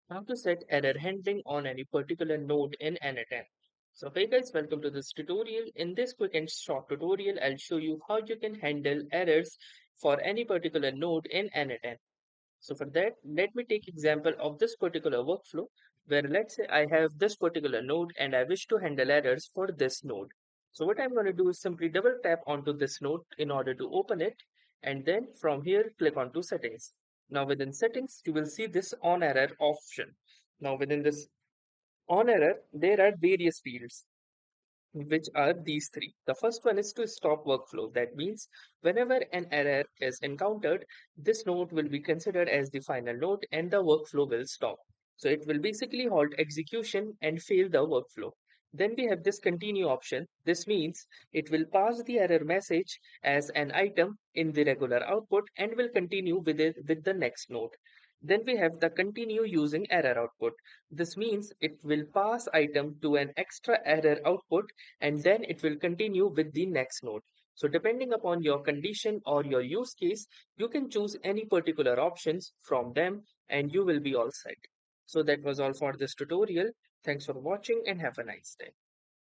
How to set error handling on any particular node in n8n. So hey guys, welcome to this tutorial. In this quick and short tutorial, I'll show you how you can handle errors for any particular node in n8n. So for that, let me take example of this particular workflow where let's say I have this particular node and I wish to handle errors for this node. So what I'm going to do is simply double tap onto this node in order to open it, and then from here click onto settings. Now within settings, you will see this on error option. Now within this on error, there are various fields which are these three. The first one is to stop workflow. That means whenever an error is encountered, this node will be considered as the final node and the workflow will stop. So it will basically halt execution and fail the workflow. Then we have this continue option. This means it will pass the error message as an item in the regular output and will continue with it with the next node. Then we have the continue using error output. This means it will pass item to an extra error output and then it will continue with the next node. So depending upon your condition or your use case, you can choose any particular options from them and you will be all set. So that was all for this tutorial. Thanks for watching and have a nice day.